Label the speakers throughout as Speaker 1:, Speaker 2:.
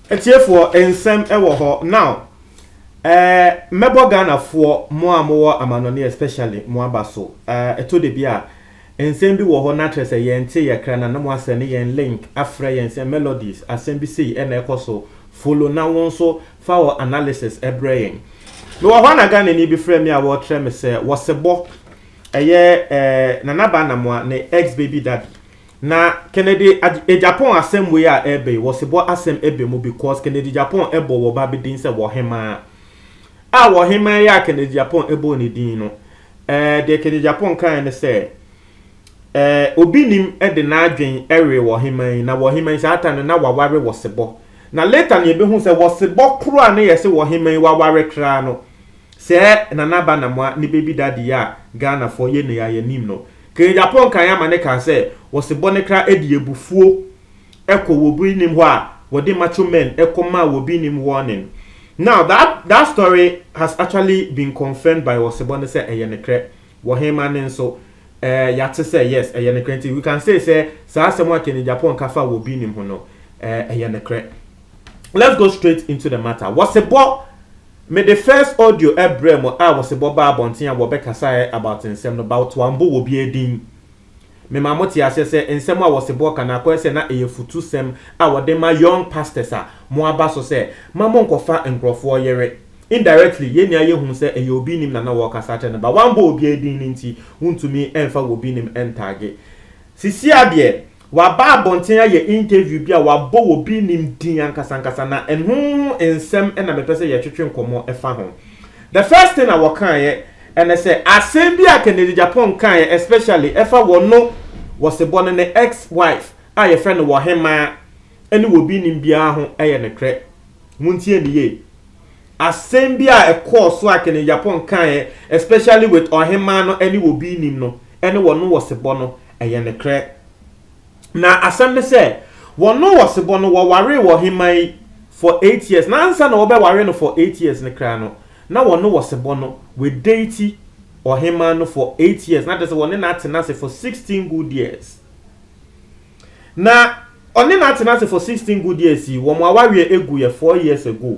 Speaker 1: Etiefo ensem ewo ho now mebo Ghana for mo amanoni especially mo abaso eto de bia ensem bi wo ho na trese yente ye kra na mo asene yen link afra yen melodies asem bi sei e na ekoso follow na won so for analysis ebrayin no ho na Ghana ni bi fra mi a wo tre me se wo sebo na naba na mo ne ex baby daddy na Kennedy Japan asem we a ebe wo sebo asem ebe mo because Kennedy Japan ebo wo ba bedin se wo hema a wo hema ya Kennedy Japan ebo ni din no de Kennedy Japan kan ne se obi nim de na adwen ewe wo hema na wo hema sa ata na waware wo sebo na later na ebe hu se wo sebo kro a ne yese wo hema waware kra no se na naba na mo ni baby daddy ya Ghana for ye ne ya nim no ke Japan kan ya mane kan se wo sebo ne kra edi ebufuo eko wo bi nim ho a wo de macho men eko ma wo bi nim warning. Now that story has actually been confirmed by Osebone say eyenekre wo hema ne nso yate say yes eyenekre. We can say sa asemo akeni Japan kafa wo bi nim ho no eyenekre. Let's go straight into the matter. Osebo me the first audio ebremo Osebo ba abonten wo be kasa about nsem no about wambo wo bi edin me mamoti ase se nsem a Osebo kana ko se na eyefutu sem a wode ma young pastors a mo aba so se mamo nkofa nkrofo yere indirectly ye nia ye hu se eye obi nim na wo kasa te ne ba wambo obi edin nti huntumi emfa obi nim entage sisi ade wa ba abonten aye interview bi a wa bo obi nim din ankasa na enhu ensem na me pese ye twetwe nkomo efa ho. The first thing I wa kan ye and say asem bi a Kennedy Japan kan ye especially efa wono Osebo ne ex-wife a ye friend wo hema ene obi nim bia ho eye ne kre muntie ne ye asem bi a ekoso a Kennedy Japan kan ye especially with ohema no ene obi nim no ene wono Osebo no eye ne kre na asem ne say wono Osebo no wo ware wo hema for 8 years na ansa na wo be ware no for 8 years ne kra no na wono Osebo no we date ohema no for 8 years na dese woni na atenase for 16 good years na oni na atenase for 16 good years yi wo mo awawe egu ye 4 years ago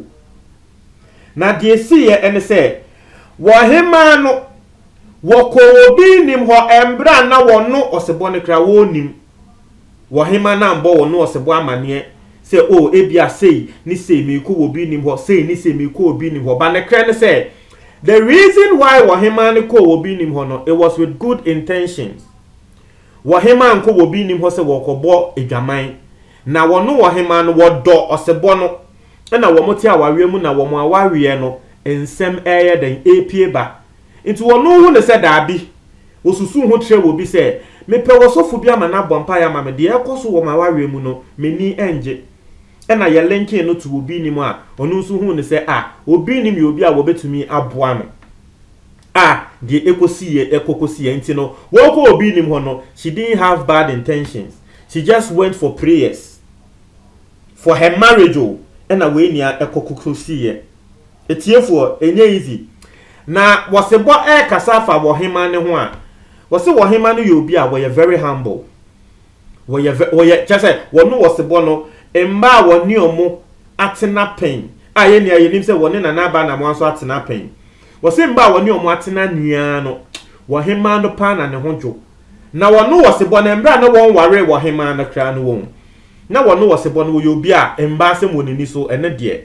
Speaker 1: na de si ye ene se wo hema no wo ko obi nim ho embra na wono Osebo ne kra wo nim wo hema na mbo wono Osebo amane se o ebia sei ni sei me ko obi nim ho sei ni sei me ko obi nim ho ba ne kra ne se the reason why Wahema ko obi nim ho no it was with good intentions. Wahema nko obi nim ho se wokobo edwaman na wono Wahema no wodo Osebo no na wo moti awawe mu na wo mo awawe no ensem eye den epie ba nti wono hu ne se daabi osusu ho tre wo bi se mepe wosofu bi ama na bompa ya ma me de ekoso wo ma awawe mu no meni enje ena ye linkin no to obi nim a onu nso hu ne se obi nim ye obi a wo betumi aboa no de ekosi ye ekokosi ye nti no wo ko obi nim ho no she didn't have bad intentions, she just went for prayers for her marriage ena we nia ekokosi ye etiefo enye easy na Osebo kasafa wo hema ne ho a wose wo hema no ye obi a wo ye very humble wo ye just say wo no Osebo no emba woni omo atena pen aye ne aye nim se woni na na ba na mo aso atena pen wose mba woni omo atena nia no wo hema no pa na ne hojo na wono Osebo na embra na won ware wo hema na kra no won na wono Osebo no yo bi a emba se monini so ene de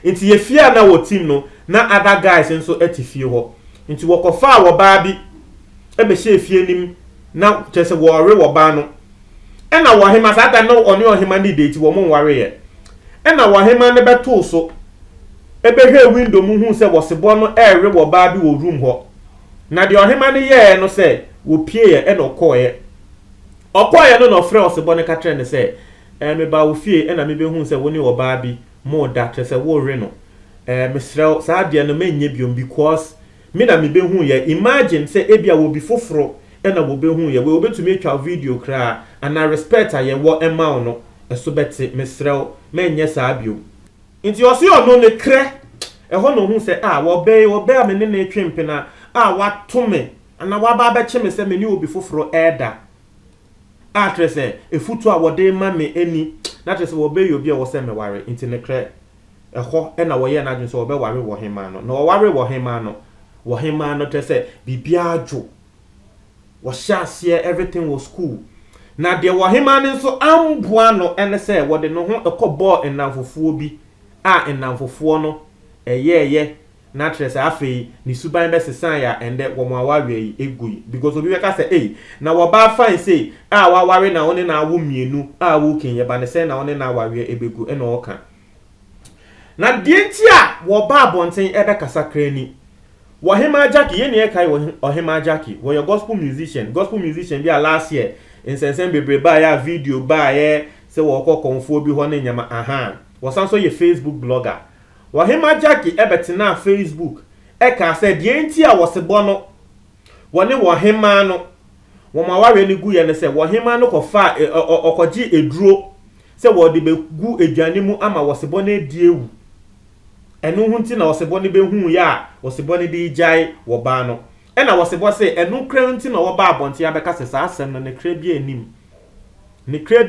Speaker 1: nti ye fia na wo team no na other guys nso atifie ho nti wo kofa wo ba bi ebe hye fie nim na chese wo ware wo ba no ena wo hema sa da no oni ohema ni date wo mo ware ye ena wo hema ne beto so ebe hwe window mu hu se Osebo no ere wo ba bi wo room ho na de ohema ne ye no se wo pie ye ena okoye no no frɛ Osebo ne ka tre ne se me ba wo fie ena me be hu se woni wo ba bi mo da tre se wo re no me srɛ sa de no manye biom because me na me be hu ye imagine se ebia wo bi foforo ena wo be hu ye we obetumi atwa video kra ana respect aye wo ema no eso beti mesrɛ manye sa biom nti osi ono ne kre eho no hu se wo be amene na etwempe na wato me ana waba abeche me se me ni obi foforo elder atrese efutu a wode ma me eni na trese wo be yobi a wo se me ware nti ne kre eho na wo ye na dwen so wo be ware wo hema no na wo ware wo hema no trese bibia adwo wo shase everything was cool na de wo hema ne so amboa no ene se wo de no ho ekobo enamfofuo bi enamfofuo no eye na trese afei ni suban be sesan ya ende wo mo awawe egui because obi weka say na wo ba fine say wa ware na one na awo mienu wo kenye ba ne say na one na awawe ebegu ena oka na die nti a wo ba abonten ebe kasa krani wo hema Jackie ye ne kai wo hema Jackie wo your gospel musician bi last year in sensen bebre ba ya video ba ye say wo kokonfo bi ho na nyama wo sanso ye Facebook blogger wo hema Jackie ebetina Facebook ka say die nti a wo sebo no wo ne wo hema no wo ma ware ne gu ye ne say wo hema no kofa okoji eduro say wo de be gu edwane mu ama wo sebo na ediewu enu hunti na wo sebo ne be hu ya wo sebo ne de jai wo ba no na wo sebo say enu kra hunti na wo ba abonte abeka se sa asem no ne kra bi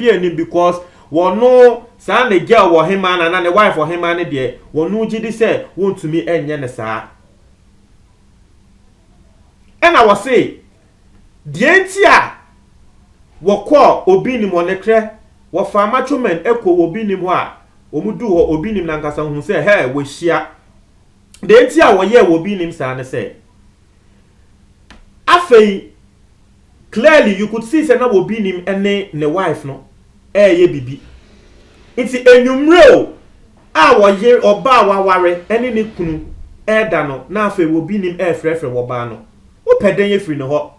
Speaker 1: anim because wono sa na gya wo hema na ne wife wo hema ne de wono gidi se wontumi enye ne saa na wo say die nti a wo kọ obi ni mo ne kra wo fa machomen ekọ obi ni mo a omudu ho obi nim na nkasa hu se wo hia de nti a wo ye wo obi nim sa ne se afei clearly you could see say na obi nim ene ne wife no ye bibi nti enwumre wo ye oba waware ene ne kunu da no na afei obi nim frefre wo ba no wo peden ye firi ne ho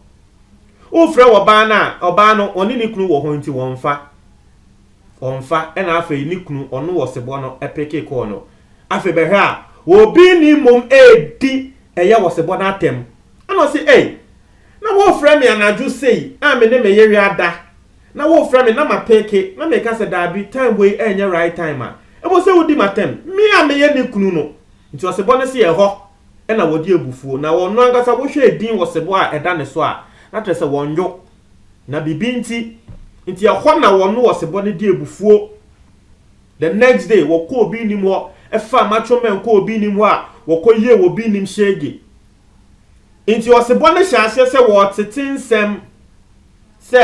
Speaker 1: wo frɛ wo ba na oba no oni ne kunu wo ho nti onfa na afei ni kunu ono wo sebo no epeke ko no afei be ha obi ni mom di eye wo sebo na atem ana say na wo frɛ me anaju sei me ne me yeri ada na wo frɛ me na mapeke na me ka se da bi time we enye right time ebo se wodi matem me me ye ni kunu no nti wo sebo ne se ye ho na wodi ebufuo na wo no angasa wo hwe edin wo sebo eda ne so na trese wonjo na bibi nti ehọ na wonu wosebo ne di ebufuo the next day wo ko obi nim ho efa macho men ko obi nim ho wo ko ye wo bi nim shege nti wosebo ne hyase se wo tetensem se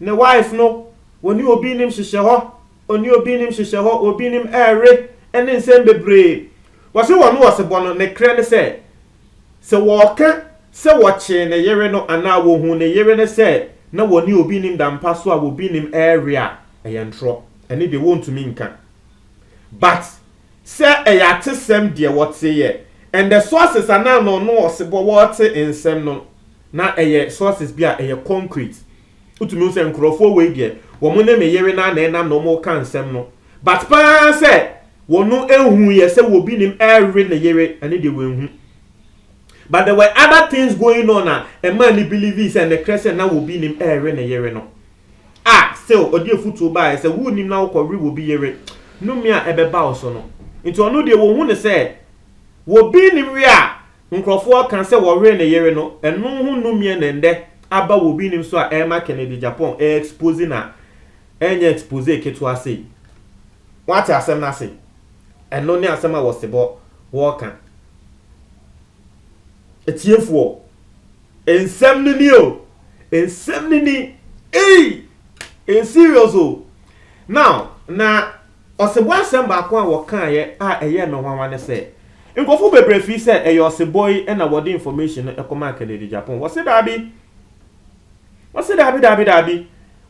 Speaker 1: ne wife no woni obi nim hyehye ho obi nim ere ene nsem bebre wose wonu wosebo no ne kre ne se wo ka se wo che ne yere no ana wo hu ne yere ne se na woni obi nim da mpa so a obi nim area eyentro ene de won to me nka but say eyatesem de wote ye and the sources are now no osebo wote ensem no na eye sources bia eye concrete utumi se nkrofo we de wo mo na me yere na enam no mo kan nsem no but pa say wonu ehu ye se obi nim area na yere ene de we hu. But there were other things going on a man believe and the crescent now will be him na yere no. Still odi efutu ba say wu nim na ukori will be yere. No me a ebeba oso no. Into onu de wo hu ne say wo bi nim wi a nkrofo kan say wo re na yere no. Enu hu no me na nde aba wo bi nim so a Emma Kennedy Japan exposing na enye expose ketu ase. What asem na say. Eno ne asem a wo sebo wo kan. Etiefo ensem ni in serious now na osebo asem ba ko a wo kan ye eye me hwanwa ne se nkofo bebre fi se eye oseboy na wodi information e koma Kennedy Japan wo se dabi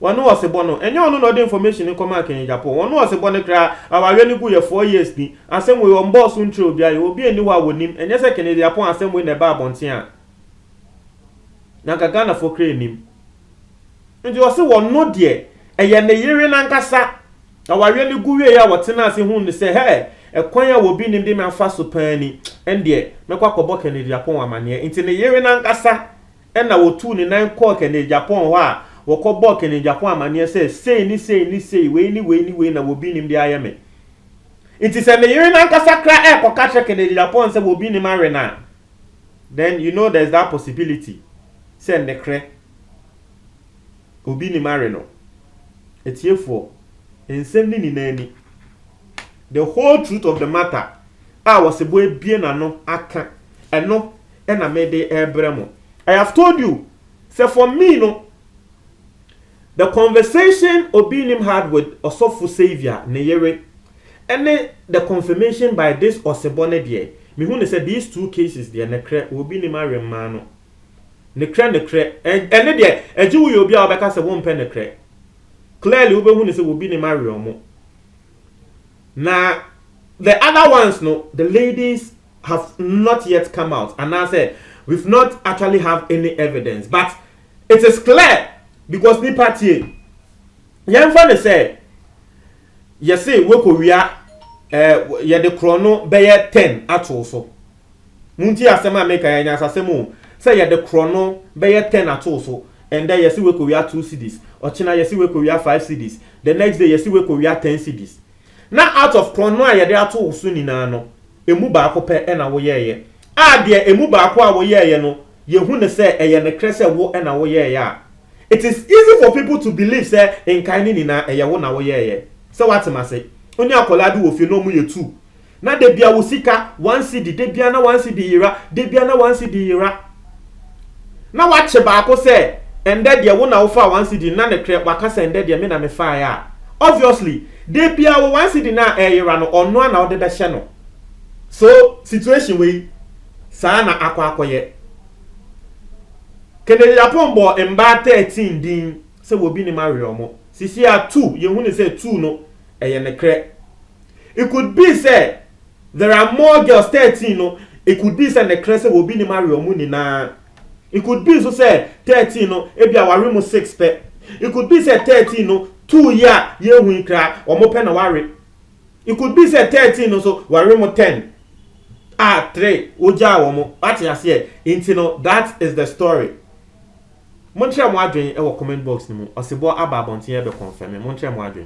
Speaker 1: wonu osebo no enye onu no de information e koma Kennedy Japan wonu osebo ne kra awawe ni gu ye 4 years ni asem we on boss ntwe obi aye obi eni wa wonim enye se Kennedy Japan asem we na ba abonten a na gaga na for kra nim nti wo se wonu de eye ne yire na nkasa awawe ni gu we ya wotena ase hu ne se ekwan ya wobi nim de me afa so pani ende mekwa kobo Kennedy Japan amane nti ne yire na nkasa na wotu ne nan call Kennedy Japan ho a wokobo Kennedy Japan amane say ni we ni na wobi nim de ayeme nti se ne yire na nkasa kra koka che Kennedy Japan se wobi nim are na then you know there's that possibility. Send the cre. Obi ni marry no. Etiefo. Ensem ni nani. The whole truth of the matter. I was a boy bien ano aka. Eno ena mede ebremo. I have told you. Say for me no. The conversation Obinim had with Osofo Savior Neyere, and then the confirmation by this Osebone die. Me who said these two cases they nekre Obinim remano. Nekre and there a Jew will be our back as a one penecre. Clearly, Uber who say Obinim mariomo. Now the other ones no, the ladies have not yet come out, and I said we've not actually have any evidence, but it is clear. Because ni party yɛmfa ne sɛ yɛse wekowia yɛde krono bɛyɛ 10 ato so munti asɛm a meka yɛnya asɛm o sɛ yɛde krono bɛyɛ 10 ato so and then yɛse wekowia 2 cedis ɔkyena yɛse wekowia 5 cedis the next day yɛse wekowia 10 cedis na out of krono a yɛde ato so nyinaa no emu baako pɛ ɛna woyɛɛyɛ a deɛ emu baako a woyɛɛyɛ no yehu ne sɛ ɛyɛ ne krɛ sɛ wo ɛna woyɛɛyɛ a it is easy for people to believe say in kind ni na eyewo na wo ye say what ma say oni akolade wo fi no mu ye 2 na de bia wo sika 1 cedi de bia na 1 cedi yira de bia na 1 cedi yira na wa che ba ko say ende de wo na wo fa 1 cedi na ne kre waka say ende de me na me fa ya obviously de bia wo 1 cedi na yira no ono na wo de be hye no so situation we sa na akoye Kennedy Apombo emba 13 din se wobi ni marry omo. Sisi a 2, ye hu ni say 2 no eye ne kre. It could be say there are more girls 13 no. It could be say ne kre se wobi ni marry omo ni na. It could be so say 13 no e bia ware mo 6 pe. It could be say 13 no 2 year ye hu kra omo pe na ware. It could be say 13 no so ware mo 10. 3 oja omo. What you say? Intino that is the story. Montreal mo adwen e wo comment box ni mu osebo aba abonten e be confirm Montreal mo adwen